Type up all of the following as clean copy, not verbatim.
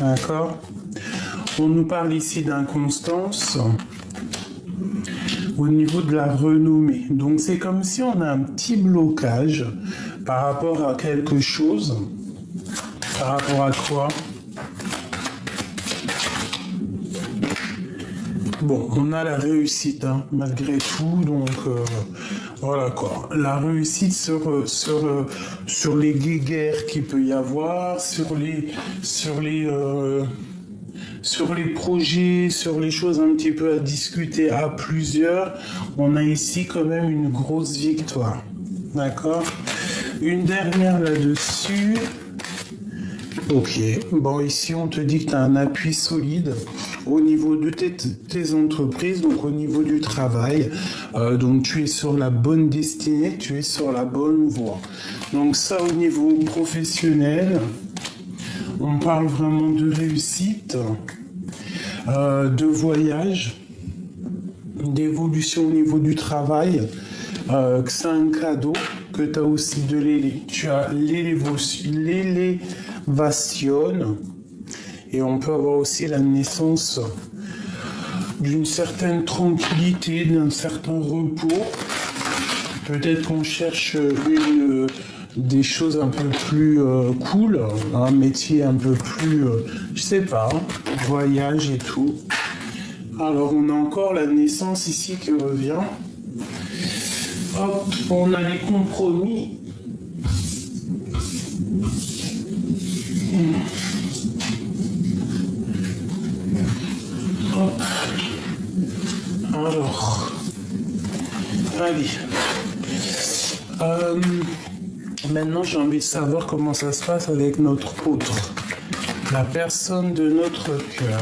D'accord? On nous parle ici d'inconstance au niveau de la renommée. Donc c'est comme si on a un petit blocage par rapport à quelque chose. Par rapport à quoi? Bon, on a la réussite, hein, malgré tout, donc voilà quoi. La réussite sur les guéguerres qu'il peut y avoir, sur les projets, sur les choses un petit peu à discuter à plusieurs, on a ici quand même une grosse victoire. D'accord? Une dernière là-dessus. Ok, bon ici on te dit que tu as un appui solide au niveau de tes entreprises, donc au niveau du travail, donc tu es sur la bonne destinée, tu es sur la bonne voie. Donc ça au niveau professionnel, on parle vraiment de réussite, de voyage, d'évolution au niveau du travail, que c'est un cadeau, que tu as aussi de tu as l'élévation, et on peut avoir aussi la naissance d'une certaine tranquillité, d'un certain repos. Peut-être qu'on cherche des choses un peu plus cool, un métier un peu plus, je sais pas, hein, voyage et tout. Alors on a encore la naissance ici qui revient. Hop, on a les compromis. Hop. Alors, allez. Maintenant, j'ai envie de savoir comment ça se passe avec notre autre. La personne de notre cœur.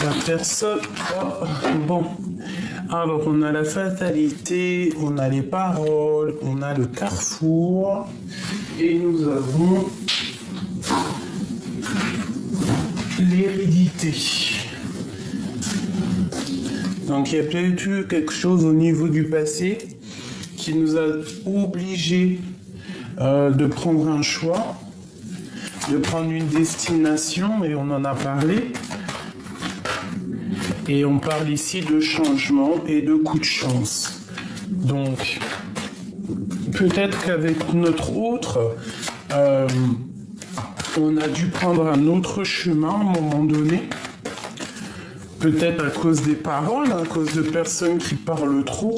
La personne... Oh, bon. Alors, on a la fatalité, on a les paroles, on a le carrefour. Et nous avons l'hérédité. Donc il y a peut-être eu quelque chose au niveau du passé qui nous a obligés de prendre un choix, de prendre une destination, et on en a parlé. Et on parle ici de changement et de coup de chance. Donc peut-être qu'avec notre autre, on a dû prendre un autre chemin à un moment donné. Peut-être à cause des paroles, à cause de personnes qui parlent trop.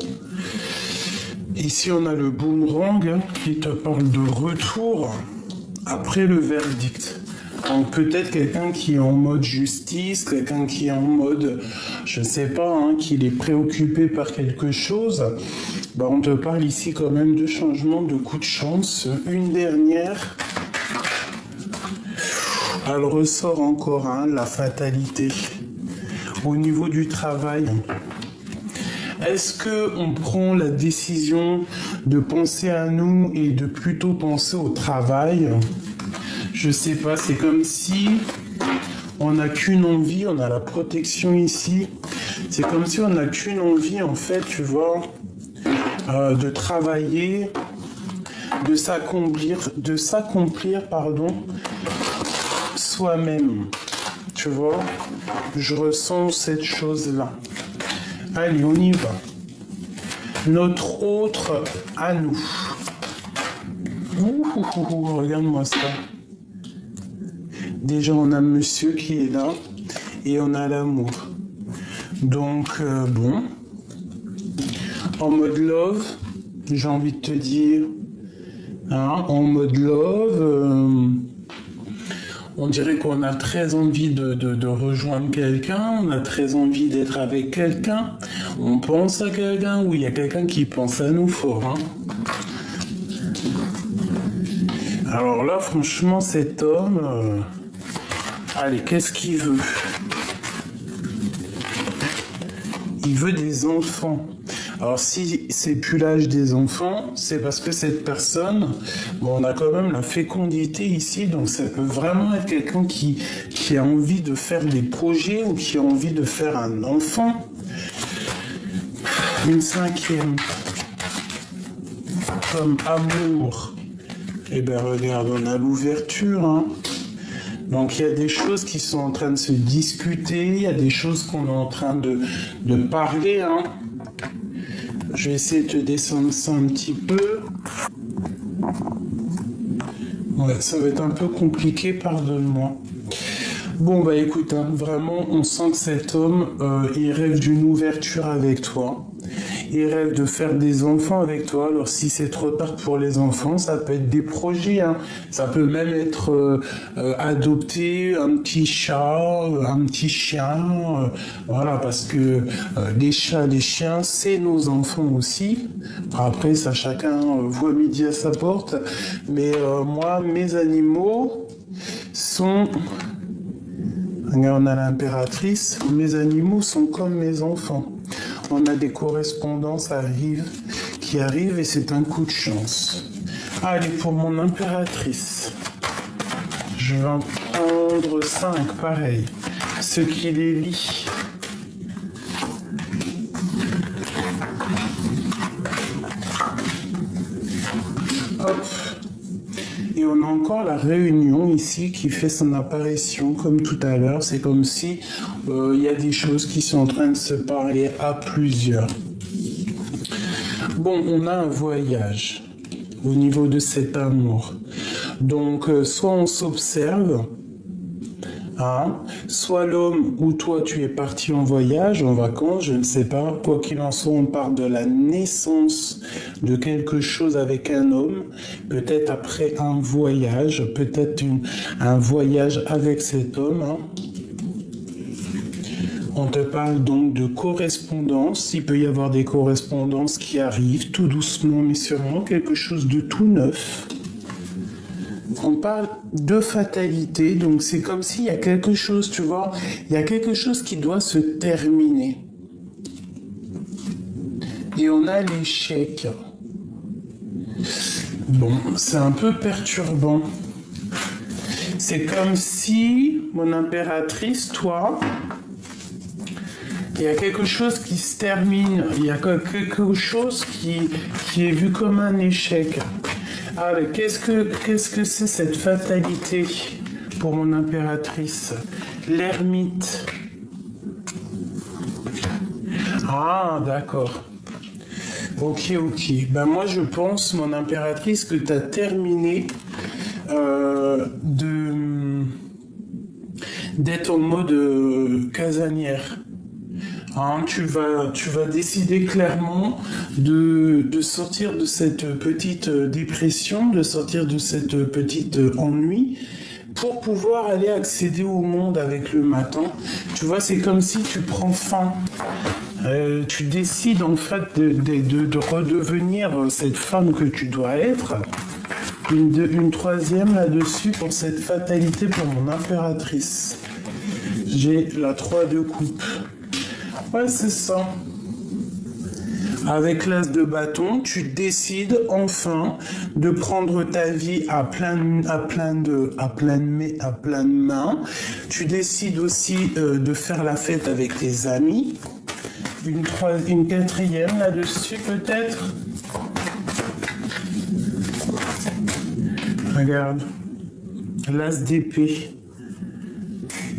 Ici, on a le boomerang qui te parle de retour après le verdict. Donc peut-être quelqu'un qui est en mode justice, quelqu'un qui est en mode, je sais pas, hein, qu'il est préoccupé par quelque chose. Bah, on te parle ici quand même de changement, de coup de chance. Une dernière. Elle ressort encore, hein, la fatalité. Au niveau du travail, est-ce qu'on prend la décision de penser à nous et de plutôt penser au travail? Je sais pas, c'est comme si on n'a qu'une envie, on a la protection ici. C'est comme si on n'a qu'une envie, en fait, tu vois, de travailler, de s'accomplir, pardon, soi-même. Tu vois, je ressens cette chose-là. Allez, on y va. Notre autre à nous. Regarde-moi ça. Déjà, on a monsieur qui est là et on a l'amour. Donc, bon. En mode love, j'ai envie de te dire. Hein, en mode love... on dirait qu'on a très envie de rejoindre quelqu'un, on a très envie d'être avec quelqu'un, on pense à quelqu'un, ou il y a quelqu'un qui pense à nous fort. Hein. Alors là, franchement, cet homme... allez, qu'est-ce qu'il veut? Il veut des enfants. Alors si c'est plus l'âge des enfants, c'est parce que cette personne, bon, on a quand même la fécondité ici, donc ça peut vraiment être quelqu'un qui a envie de faire des projets ou qui a envie de faire un enfant. Une cinquième, comme amour. Eh bien regarde, on a l'ouverture, hein. Donc il y a des choses qui sont en train de se discuter, il y a des choses qu'on est en train de parler. Hein. Je vais essayer de te descendre ça un petit peu. Ouais, ça va être un peu compliqué, pardonne-moi. Bon, bah écoute, hein, vraiment, on sent que cet homme, il rêve d'une ouverture avec toi. Il rêve de faire des enfants avec toi. Alors si c'est trop tard pour les enfants, ça peut être des projets. Hein. Ça peut même être adopter un petit chat, un petit chien. Voilà, parce que les chats, les chiens, c'est nos enfants aussi. Après, ça chacun voit midi à sa porte. Mais moi, mes animaux sont... Regarde, on a l'impératrice. Mes animaux sont comme mes enfants. On a des correspondances qui arrivent et c'est un coup de chance. Allez, pour mon impératrice, je vais en prendre 5, pareil. Ce qui les lie. Hop. Et on a encore la réunion ici qui fait son apparition comme tout à l'heure. C'est comme si il y a des choses qui sont en train de se parler à plusieurs. Bon, on a un voyage au niveau de cet amour. Donc, soit on s'observe, hein, soit l'homme ou toi tu es parti en voyage, en vacances, je ne sais pas. Quoi qu'il en soit, on parle de la naissance de quelque chose avec un homme, peut-être après un voyage, peut-être un voyage avec cet homme. Hein. On te parle donc de correspondance. Il peut y avoir des correspondances qui arrivent tout doucement, mais sûrement quelque chose de tout neuf. On parle de fatalité, donc c'est comme s'il y a quelque chose, tu vois, il y a quelque chose qui doit se terminer. Et on a l'échec. Bon, c'est un peu perturbant. C'est comme si, mon impératrice, toi, il y a quelque chose qui se termine, il y a quelque chose qui est vu comme un échec. Alors, qu'est-ce que c'est cette fatalité pour mon impératrice? L'ermite. Ah, d'accord. Ok. Ben moi, je pense, mon impératrice, que tu as terminé d'être en mode casanière. Hein, tu vas décider clairement de sortir de cette petite dépression, de sortir de cette petite ennui pour pouvoir aller accéder au monde avec le matin. Tu vois, c'est comme si tu prends fin. Tu décides en fait de redevenir cette femme que tu dois être. Une troisième là-dessus pour cette fatalité pour mon impératrice. J'ai la 3 de coupe. Ouais, c'est ça. Avec l'as de bâton, tu décides enfin de prendre ta vie à pleine main. Tu décides aussi de faire la fête avec tes amis. Une quatrième là-dessus peut-être. Regarde, l'as d'épée.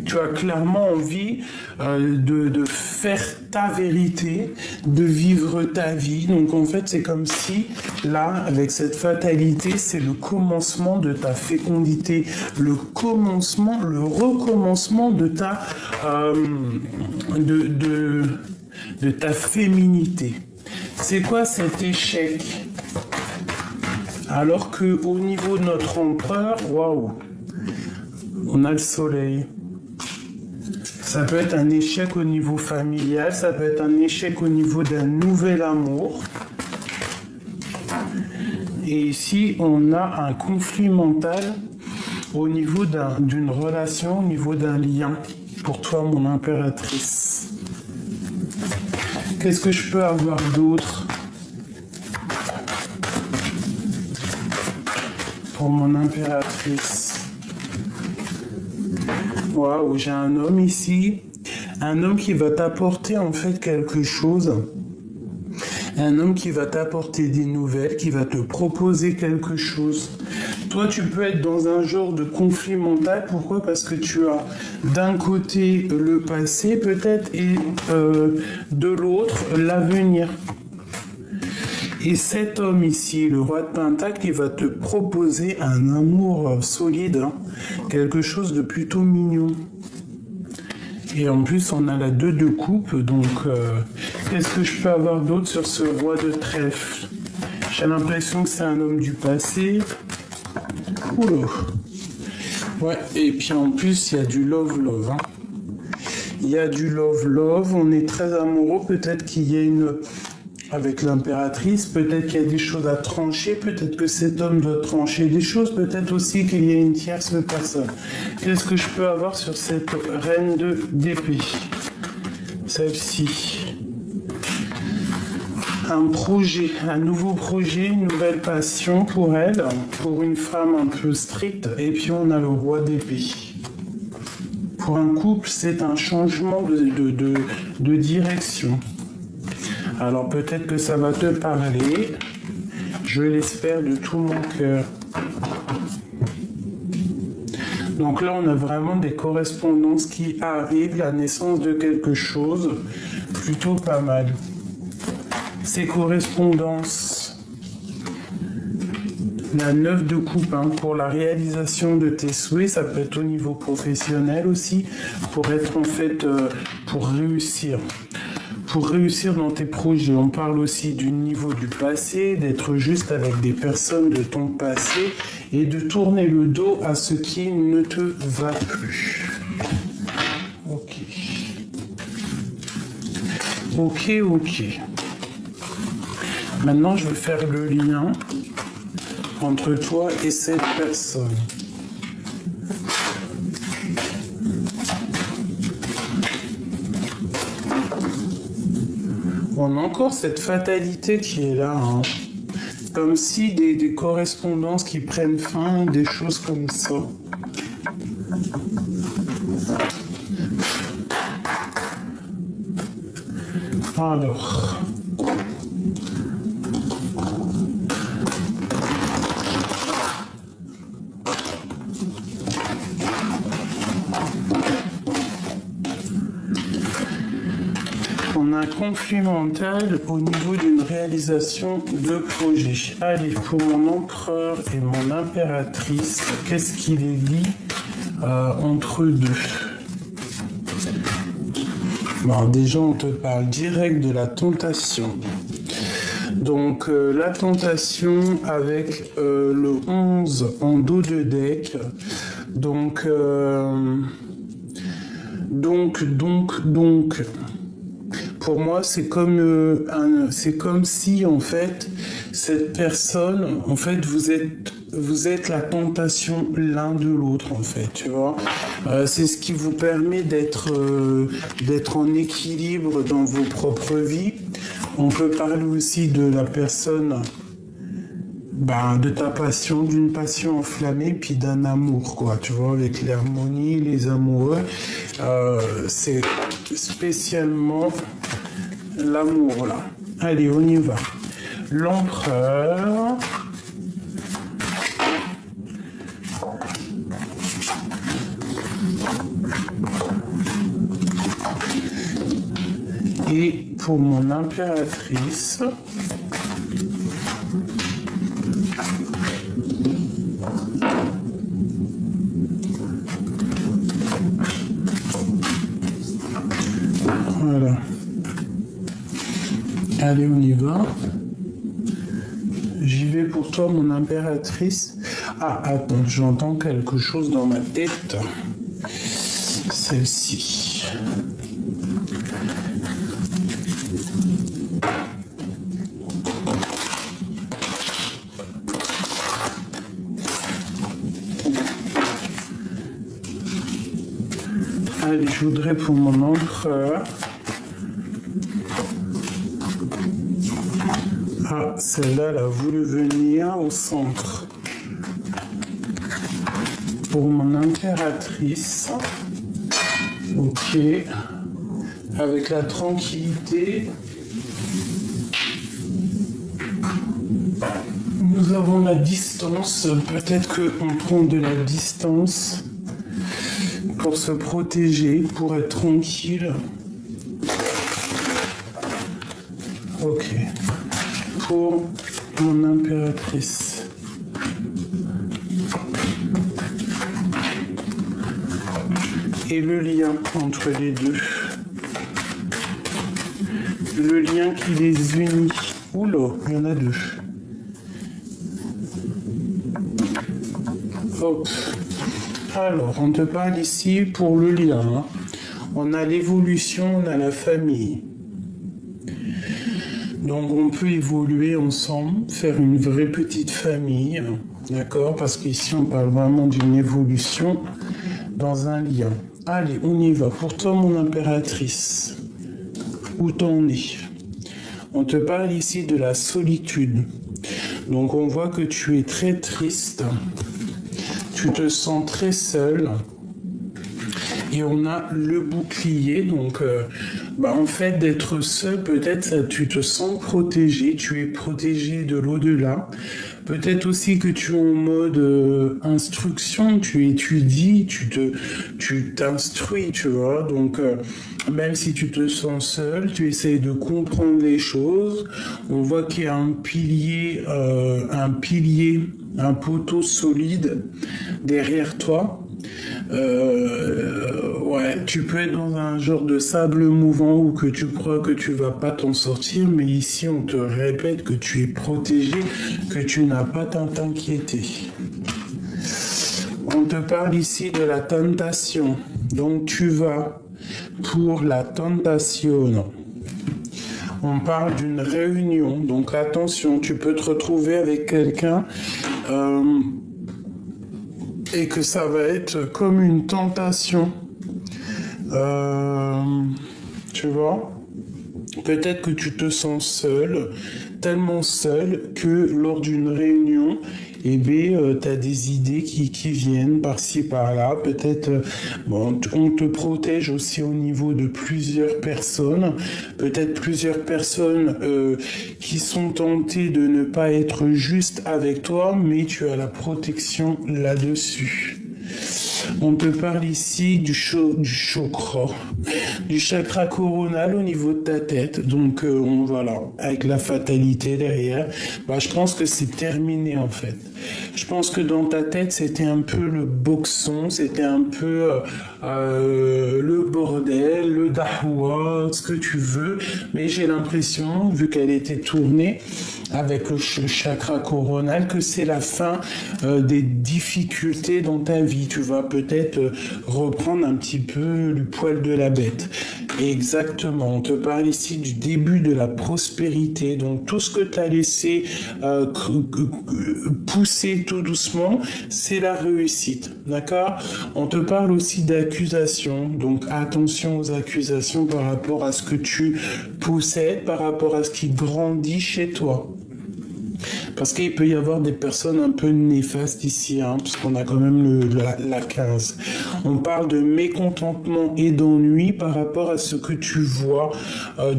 Tu as clairement envie de faire ta vérité, de vivre ta vie. Donc en fait, c'est comme si, là, avec cette fatalité, c'est le commencement de ta fécondité, le recommencement de ta, de ta féminité. C'est quoi cet échec? Alors que au niveau de notre empereur, waouh, on a le soleil. Ça peut être un échec au niveau familial, ça peut être un échec au niveau d'un nouvel amour. Et ici, on a un conflit mental au niveau d'une relation, au niveau d'un lien. Pour toi, mon impératrice. Qu'est-ce que je peux avoir d'autre pour mon impératrice? Waouh, j'ai un homme ici, un homme qui va t'apporter en fait quelque chose, un homme qui va t'apporter des nouvelles, qui va te proposer quelque chose. Toi, tu peux être dans un genre de conflit mental. Pourquoi? Parce que tu as d'un côté le passé peut-être et de l'autre l'avenir. Et cet homme ici, le roi de Pentacle, il va te proposer un amour solide, hein, quelque chose de plutôt mignon. Et en plus, on a la 2 de coupe, donc qu'est-ce que je peux avoir d'autre sur ce roi de trèfle? J'ai l'impression que c'est un homme du passé. Oula. Ouais, et puis en plus, il y a du love-love. Hein. Il y a du love-love, on est très amoureux, peut-être qu'il y a une... Avec l'impératrice, peut-être qu'il y a des choses à trancher, peut-être que cet homme doit trancher des choses, peut-être aussi qu'il y a une tierce personne. Qu'est-ce que je peux avoir sur cette reine d'épée? Celle-ci. Un projet, un nouveau projet, une nouvelle passion pour elle, pour une femme un peu stricte, et puis on a le roi d'épée. Pour un couple, c'est un changement de direction. Alors peut-être que ça va te parler, je l'espère de tout mon cœur. Donc là, on a vraiment des correspondances qui arrivent, la naissance de quelque chose, plutôt pas mal. Ces correspondances, la 9 de coupe, hein, pour la réalisation de tes souhaits, ça peut être au niveau professionnel aussi, pour être en fait, pour réussir. Pour réussir dans tes projets, on parle aussi du niveau du passé, d'être juste avec des personnes de ton passé et de tourner le dos à ce qui ne te va plus. Ok. Ok, ok. Maintenant, je vais faire le lien entre toi et cette personne. On a encore cette fatalité qui est là, hein. Comme si des correspondances qui prennent fin, des choses comme ça. Alors... On a un conflit mental au niveau d'une réalisation de projet. Allez, pour mon empereur et mon impératrice, qu'est-ce qui les lie entre eux deux? Bon, déjà, on te parle direct de la tentation. Donc, la tentation avec le 11 en dos de deck. Donc, pour moi, c'est comme si en fait cette personne, en fait, vous êtes la tentation l'un de l'autre, en fait, tu vois. C'est ce qui vous permet d'être en équilibre dans vos propres vies. On peut parler aussi de la personne, de ta passion, d'une passion enflammée, puis d'un amour, quoi, tu vois, avec l'harmonie, les amoureux. C'est spécialement l'amour, là. Allez, on y va. L'empereur. Et pour mon impératrice, voilà. Allez, on y va. J'y vais pour toi, mon impératrice. Ah, attends, j'entends quelque chose dans ma tête. Celle-ci. Allez, je voudrais pour mon empereur. Ah, celle-là, elle a voulu venir au centre. Pour mon impératrice. Ok. Avec la tranquillité. Nous avons la distance. Peut-être qu'on prend de la distance pour se protéger, pour être tranquille. Ok. Pour mon impératrice. Et le lien entre les deux. Le lien qui les unit. Oula, il y en a deux. Hop. Alors, on te parle ici pour le lien. Hein. On a l'évolution, on a la famille. Donc, on peut évoluer ensemble, faire une vraie petite famille. D'accord? Parce qu'ici, on parle vraiment d'une évolution dans un lien. Allez, on y va. Pour toi, mon impératrice, où t'en es? On te parle ici de la solitude. Donc, on voit que tu es très triste. Tu te sens très seul. Et on a le bouclier. Donc, en fait, d'être seul, peut-être tu te sens protégé. Tu es protégé de l'au-delà. Peut-être aussi que tu es en mode instruction, tu étudies, tu t'instruis, tu vois. Donc, même si tu te sens seul, tu essayes de comprendre les choses. On voit qu'il y a un pilier, un poteau solide derrière toi. Ouais, tu peux être dans un genre de sable mouvant où que tu crois que tu vas pas t'en sortir, mais ici on te répète que tu es protégé, que tu n'as pas à t'inquiéter. On te parle ici de la tentation, donc tu vas pour la tentation. On parle d'une réunion, donc attention, tu peux te retrouver avec quelqu'un et que ça va être comme une tentation. Tu vois? Peut-être que tu te sens seul, tellement seul que lors d'une réunion, tu as des idées qui viennent par-ci, par-là. Peut-être, on te protège aussi au niveau de plusieurs personnes. Peut-être plusieurs personnes qui sont tentées de ne pas être juste avec toi, mais tu as la protection là-dessus. On te parle ici du chakra, du chakra coronal au niveau de ta tête. Donc voilà, avec la fatalité derrière, je pense que c'est terminé en fait. Je pense que dans ta tête, c'était un peu le boxon, c'était un peu le bordel, le dahwa, ce que tu veux. Mais j'ai l'impression, vu qu'elle était tournée avec le chakra coronal, que c'est la fin des difficultés dans ta vie. Tu vas peut-être reprendre un petit peu le poil de la bête. Exactement, on te parle ici du début de la prospérité. Donc tout ce que tu as laissé pousser tout doucement, c'est la réussite. D'accord? On te parle aussi d'accusations. Donc attention aux accusations par rapport à ce que tu possèdes, par rapport à ce qui grandit chez toi. Parce qu'il peut y avoir des personnes un peu néfastes ici, hein, puisqu'on a quand même la 15. On parle de mécontentement et d'ennui par rapport à ce que tu vois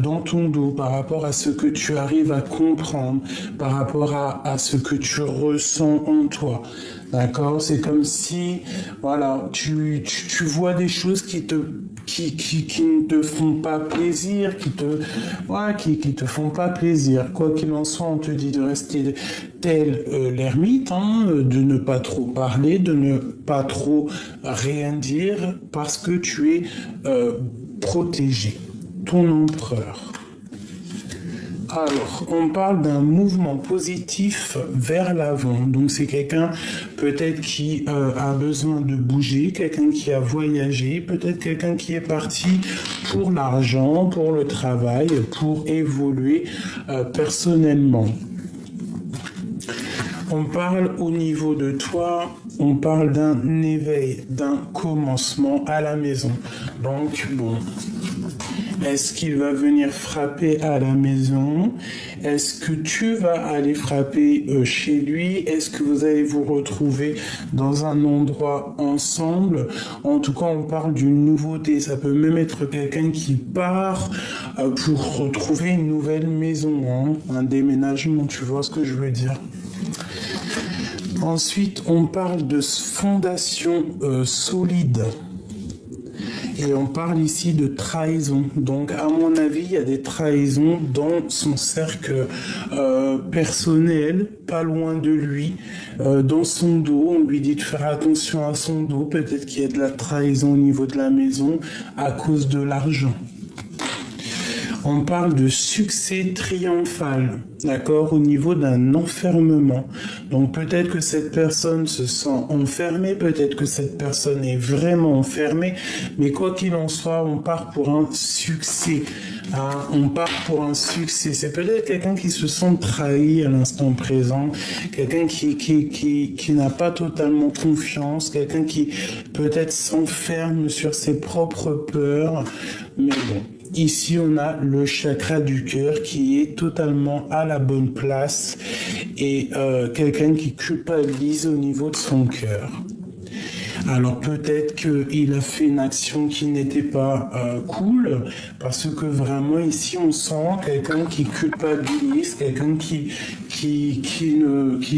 dans ton dos, par rapport à ce que tu arrives à comprendre, par rapport à ce que tu ressens en toi. D'accord? C'est comme si, voilà, tu vois des choses qui ne te font pas plaisir, qui te font pas plaisir. Quoi qu'il en soit, on te dit de rester tel l'ermite, hein, de ne pas trop parler, de ne pas trop rien dire, parce que tu es protégé. Ton empereur. Alors, on parle d'un mouvement positif vers l'avant. Donc, c'est quelqu'un peut-être qui a besoin de bouger, quelqu'un qui a voyagé, peut-être quelqu'un qui est parti pour l'argent, pour le travail, pour évoluer personnellement. On parle au niveau de toi, on parle d'un éveil, d'un commencement à la maison. Donc, bon... Est-ce qu'il va venir frapper à la maison? Est-ce que tu vas aller frapper chez lui? Est-ce que vous allez vous retrouver dans un endroit ensemble? En tout cas, on parle d'une nouveauté. Ça peut même être quelqu'un qui part pour retrouver une nouvelle maison, hein, un déménagement, tu vois ce que je veux dire? Ensuite, on parle de fondation solide. Et on parle ici de trahison. Donc, à mon avis, il y a des trahisons dans son cercle personnel, pas loin de lui, dans son dos. On lui dit de faire attention à son dos. Peut-être qu'il y a de la trahison au niveau de la maison à cause de l'argent. On parle de succès triomphal, d'accord, au niveau d'un enfermement. Donc peut-être que cette personne se sent enfermée, peut-être que cette personne est vraiment enfermée, mais quoi qu'il en soit, on part pour un succès. Hein, on part pour un succès. C'est peut-être quelqu'un qui se sent trahi à l'instant présent, quelqu'un qui n'a pas totalement confiance, quelqu'un qui peut-être s'enferme sur ses propres peurs, mais bon. Ici, on a le chakra du cœur qui est totalement à la bonne place et quelqu'un qui culpabilise au niveau de son cœur. Alors peut-être qu'il a fait une action qui n'était pas cool, parce que vraiment ici on sent quelqu'un qui culpabilise, quelqu'un qui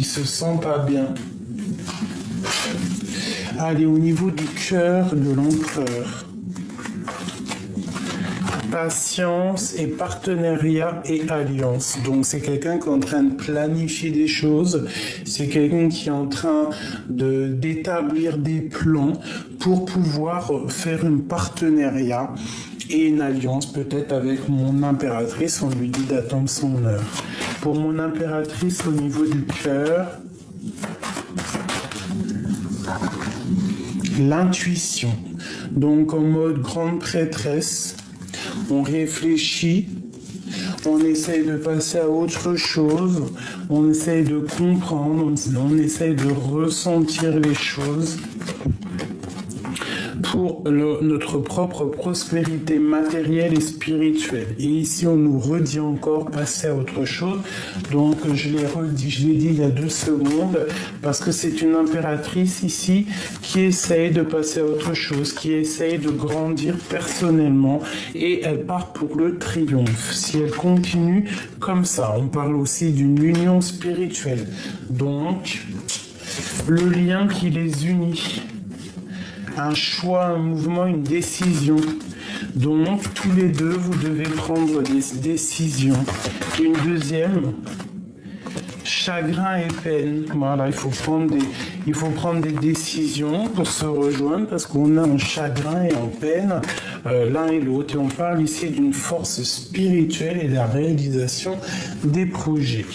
se sent pas bien. Allez, au niveau du cœur de l'empereur. Patience et partenariat et alliance. Donc c'est quelqu'un qui est en train de planifier des choses, c'est quelqu'un qui est en train d'établir des plans pour pouvoir faire un partenariat et une alliance peut-être avec mon impératrice. On lui dit d'attendre son heure. Pour mon impératrice au niveau du cœur, l'intuition. Donc en mode grande prêtresse, on réfléchit, on essaye de passer à autre chose, on essaye de comprendre, on essaye de ressentir les choses pour notre propre prospérité matérielle et spirituelle. Et ici, on nous redit encore passer à autre chose. Donc, je l'ai dit il y a 2 secondes, parce que c'est une impératrice ici qui essaye de passer à autre chose, qui essaye de grandir personnellement, et elle part pour le triomphe. Si elle continue comme ça, on parle aussi d'une union spirituelle. Donc, le lien qui les unit. Un choix, un mouvement, une décision. Donc, tous les deux, vous devez prendre des décisions. Une deuxième, chagrin et peine. Voilà, il faut prendre des décisions pour se rejoindre parce qu'on a un chagrin et en peine l'un et l'autre. Et on parle ici d'une force spirituelle et de la réalisation des projets.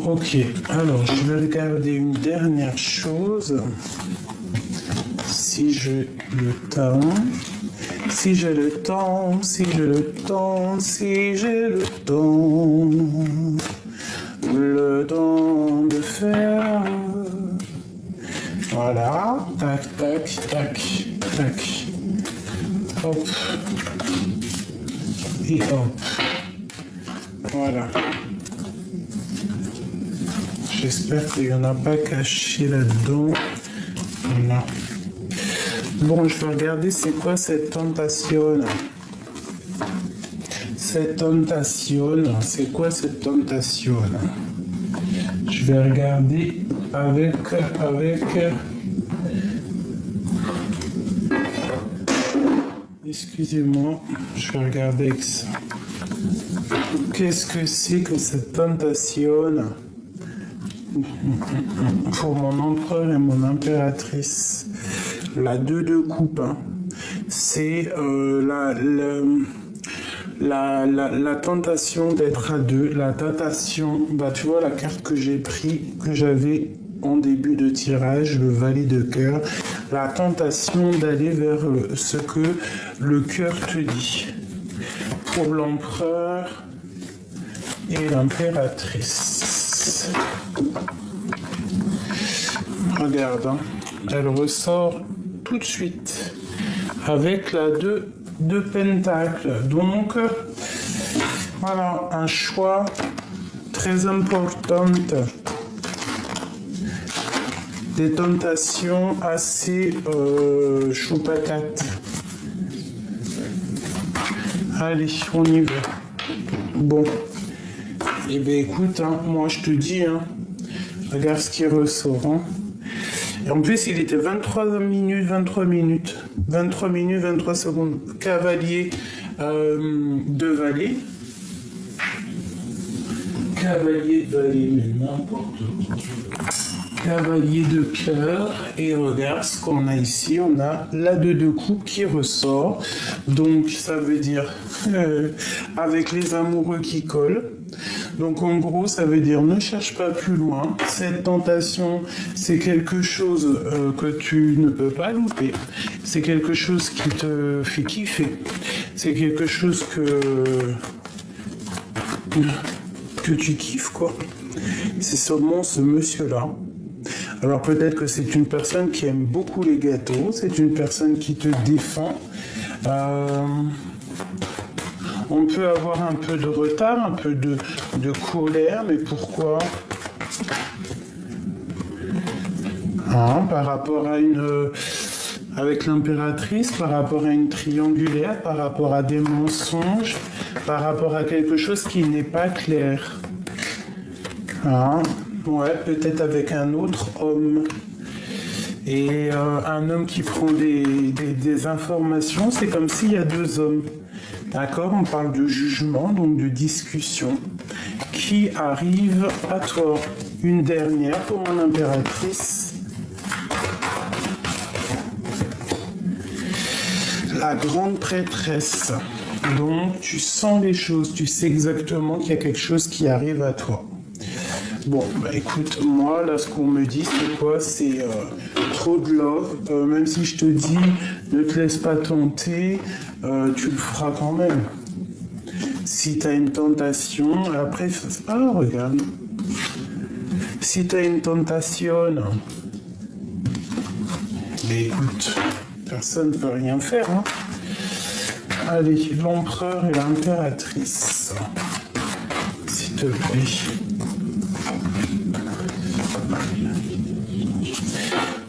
Ok, alors je vais regarder une dernière chose. Si j'ai le temps, si j'ai le temps, si j'ai le temps, si j'ai le temps de faire. Voilà, tac, tac, tac, tac. Hop. Et hop. Voilà. J'espère qu'il n'y en a pas caché là-dedans. Voilà. Bon, je vais regarder c'est quoi cette tentation. Cette tentation, c'est quoi cette tentation? Je vais regarder avec... Excusez-moi, je vais regarder avec ça. Qu'est-ce que c'est que cette tentation pour mon empereur et mon impératrice? La 2 de coupe, hein. C'est la tentation d'être à deux, la tentation, bah tu vois la carte que j'ai pris, que j'avais en début de tirage, le valet de cœur, la tentation d'aller vers ce que le cœur te dit. Pour l'empereur et l'impératrice. Regarde, hein. Elle ressort tout de suite avec la 2 de pentacles. Donc, voilà, un choix très important. Des tentations assez chaud patate. Allez, on y va. Bon. Eh bien écoute, hein, moi je te dis, hein, regarde ce qui ressort. Hein. Et en plus, il était 23 minutes, 23 minutes. 23 minutes, 23 secondes. Cavalier de Valet. Cavalier de Valet, mais n'importe quoi. Cavalier de cœur. Et regarde ce qu'on a ici. On a la de coupe qui ressort. Donc, ça veut dire avec les amoureux qui collent. Donc en gros, ça veut dire ne cherche pas plus loin. Cette tentation, c'est quelque chose que tu ne peux pas louper. C'est quelque chose qui te fait kiffer. C'est quelque chose que tu kiffes, quoi. C'est seulement ce monsieur-là. Alors peut-être que c'est une personne qui aime beaucoup les gâteaux. C'est une personne qui te défend. On peut avoir un peu de retard, un peu de colère, mais pourquoi? Par rapport à avec l'impératrice, par rapport à une triangulaire, par rapport à des mensonges, par rapport à quelque chose qui n'est pas clair. Ouais, peut-être avec un autre homme. Et un homme qui prend des informations, c'est comme s'il y a deux hommes. D'accord, on parle de jugement, donc de discussion, qui arrive à toi. Une dernière pour mon impératrice. La grande prêtresse. Donc, tu sens les choses, tu sais exactement qu'il y a quelque chose qui arrive à toi. Bon, bah écoute, moi, là, ce qu'on me dit, c'est quoi? C'est trop de love. Même si je te dis, ne te laisse pas tenter, tu le feras quand même. Si tu as une tentation, après... Ah, regarde. Si tu as une tentation... Mais écoute, personne ne peut rien faire, hein. Allez, l'empereur et l'impératrice. S'il te plaît.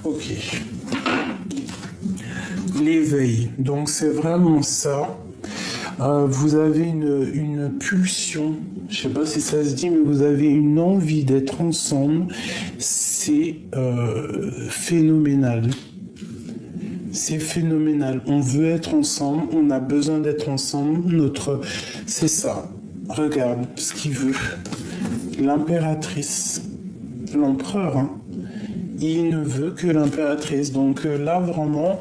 Ok. L'éveil. Donc c'est vraiment ça. Vous avez une pulsion. Je sais pas si ça se dit, mais vous avez une envie d'être ensemble. C'est phénoménal. C'est phénoménal. On veut être ensemble. On a besoin d'être ensemble. C'est ça. Regarde ce qu'il veut. L'impératrice. L'empereur, hein. Il ne veut que l'impératrice. Donc là, vraiment,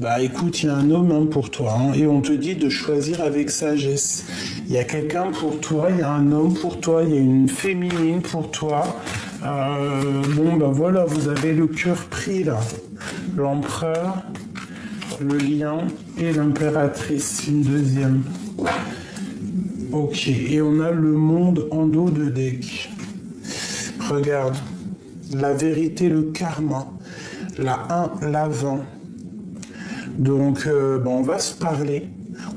bah écoute, il y a un homme, hein, pour toi. Hein, et on te dit de choisir avec sagesse. Il y a quelqu'un pour toi, il y a un homme pour toi, il y a une féminine pour toi. Bon, ben voilà, vous avez le cœur pris, là. L'empereur, le lion et l'impératrice, une deuxième. Ok, et on a le monde en dos de deck. Regarde. La vérité, le karma, la 1, l'avant. Donc, on va se parler.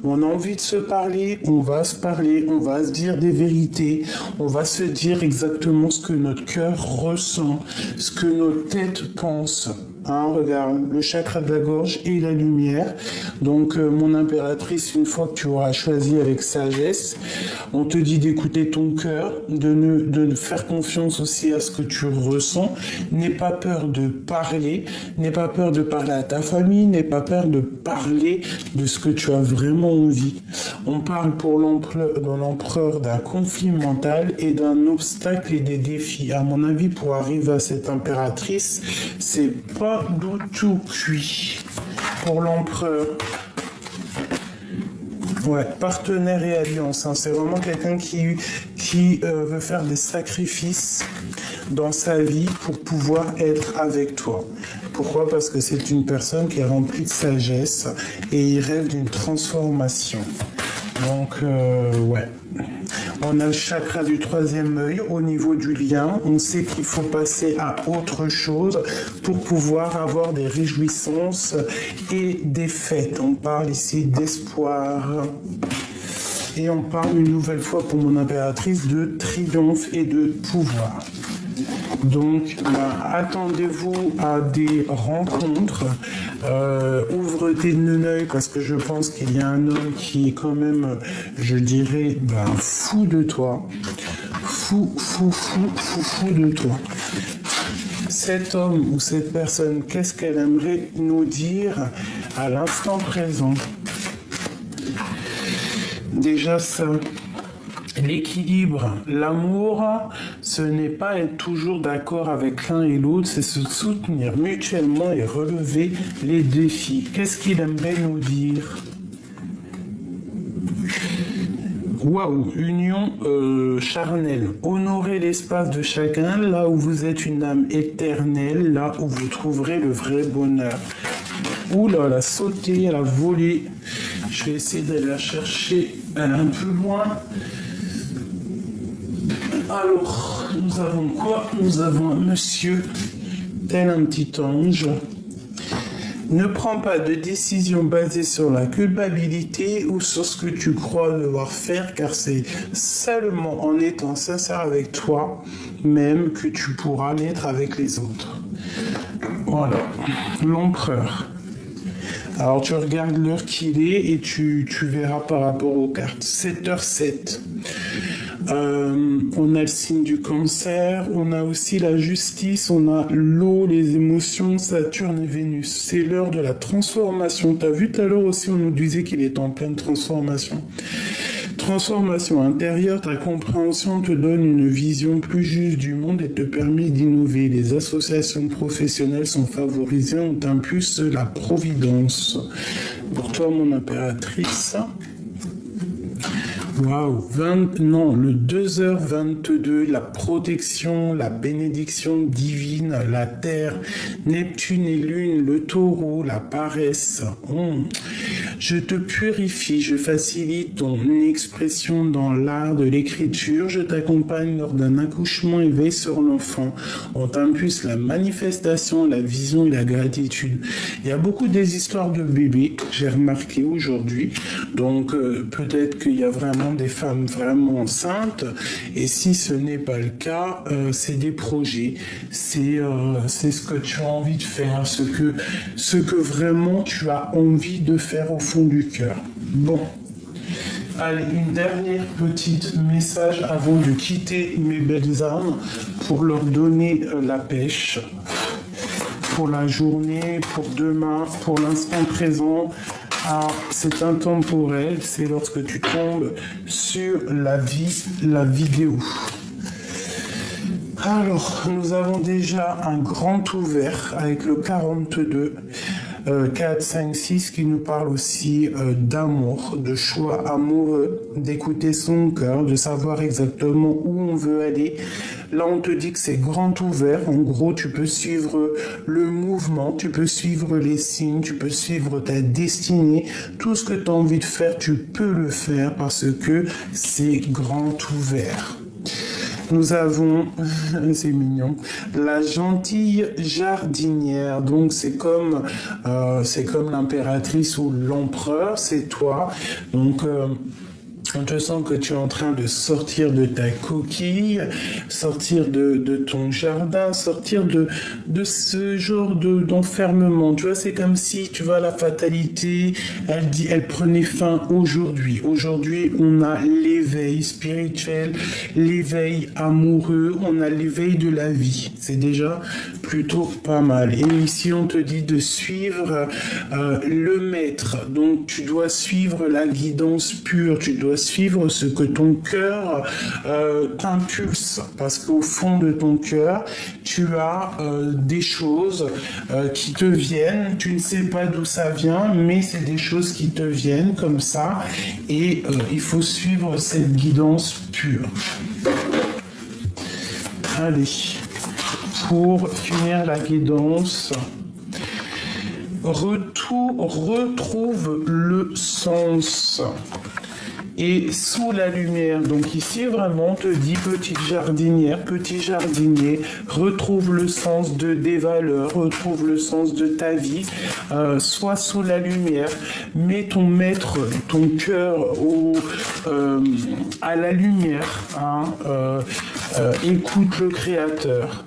On a envie de se parler, on va se parler, on va se dire des vérités, on va se dire exactement ce que notre cœur ressent, ce que notre tête pense. Hein, regarde, le chakra de la gorge et la lumière. Donc, mon impératrice, une fois que tu auras choisi avec sagesse, on te dit d'écouter ton cœur, de faire confiance aussi à ce que tu ressens. N'aie pas peur de parler, n'aie pas peur de parler à ta famille, n'aie pas peur de parler de ce que tu as vraiment envie. On parle pour l'empereur d'un conflit mental et d'un obstacle et des défis. À mon avis, pour arriver à cette impératrice, c'est pas du tout cuit. Pour l'empereur, ouais, partenaire et alliance, hein, c'est vraiment quelqu'un qui veut faire des sacrifices dans sa vie pour pouvoir être avec toi. Pourquoi? Parce que c'est une personne qui est remplie de sagesse et il rêve d'une transformation. Donc, ouais. On a le chakra du troisième œil au niveau du lien. On sait qu'il faut passer à autre chose pour pouvoir avoir des réjouissances et des fêtes. On parle ici d'espoir. Et on parle une nouvelle fois pour mon impératrice de triomphe et de pouvoir. Donc, attendez-vous à des rencontres. Ouvre tes œils parce que je pense qu'il y a un homme qui est quand même, je dirais, fou de toi. fou de toi. Cet homme ou cette personne, qu'est-ce qu'elle aimerait nous dire à l'instant présent? Déjà ça, l'équilibre, l'amour, ce n'est pas être toujours d'accord avec l'un et l'autre, c'est se soutenir mutuellement et relever les défis. Qu'est-ce qu'il aimerait nous dire? Waouh, union charnelle. Honorez l'espace de chacun, là où vous êtes une âme éternelle, là où vous trouverez le vrai bonheur. Ouh là là, sauter, elle a volé. Je vais essayer d'aller la chercher un peu loin. Alors, nous avons quoi? Nous avons un monsieur, tel un petit ange. Ne prends pas de décision basée sur la culpabilité ou sur ce que tu crois devoir faire, car c'est seulement en étant sincère avec toi même que tu pourras l'être avec les autres. Voilà, l'empereur. Alors tu regardes l'heure qu'il est et tu verras par rapport aux cartes. 7h07. On a le signe du cancer, on a aussi la justice, on a l'eau, les émotions, Saturne et Vénus. C'est l'heure de la transformation. T'as vu tout à l'heure aussi, on nous disait qu'il est en pleine transformation. Transformation intérieure, ta compréhension te donne une vision plus juste du monde et te permet d'innover. Les associations professionnelles sont favorisées, on t'impulse la providence. Pour toi, mon impératrice... Waouh, le 2h22, la protection, la bénédiction divine, la terre, Neptune et Lune, le taureau, la paresse. Je te purifie, je facilite ton expression dans l'art de l'écriture, je t'accompagne lors d'un accouchement et veille sur l'enfant. On t'impulse la manifestation, la vision et la gratitude. Il y a beaucoup des histoires de bébés, j'ai remarqué aujourd'hui, donc peut-être qu'il y a vraiment des femmes vraiment enceintes, et si ce n'est pas le cas, c'est des projets, c'est ce que tu as envie de faire, ce que vraiment tu as envie de faire au fond du cœur. Bon, allez, une dernière petite message avant de quitter mes belles âmes pour leur donner la pêche pour la journée, pour demain, pour l'instant présent. C'est intemporel, c'est lorsque tu tombes sur la vidéo. Alors, nous avons déjà un grand ouvert avec le 42, 4, 5, 6 qui nous parle aussi d'amour, de choix amoureux, d'écouter son cœur, de savoir exactement où on veut aller. Là, on te dit que c'est grand ouvert. En gros, tu peux suivre le mouvement, tu peux suivre les signes, tu peux suivre ta destinée. Tout ce que tu as envie de faire, tu peux le faire parce que c'est grand ouvert. Nous avons, c'est mignon, la gentille jardinière. Donc c'est comme l'impératrice ou l'empereur, c'est toi. Donc on te sent que tu es en train de sortir de ta coquille, sortir de ton jardin, sortir de ce genre d'enfermement. Tu vois, c'est comme si, tu vois, la fatalité, elle prenait fin aujourd'hui. Aujourd'hui, on a l'éveil spirituel, l'éveil amoureux, on a l'éveil de la vie. C'est déjà plutôt pas mal. Et ici, on te dit de suivre le maître. Donc, tu dois suivre la guidance pure, tu dois suivre ce que ton cœur t'impulse, parce qu'au fond de ton cœur, tu as des choses qui te viennent, tu ne sais pas d'où ça vient, mais c'est des choses qui te viennent comme ça, et il faut suivre cette guidance pure. Allez, pour finir la guidance, retrouve le sens. Et sous la lumière, donc ici vraiment on te dit petite jardinière, petit jardinier, retrouve le sens des valeurs, retrouve le sens de ta vie, sois sous la lumière, mets ton maître, ton cœur à la lumière, écoute le Créateur.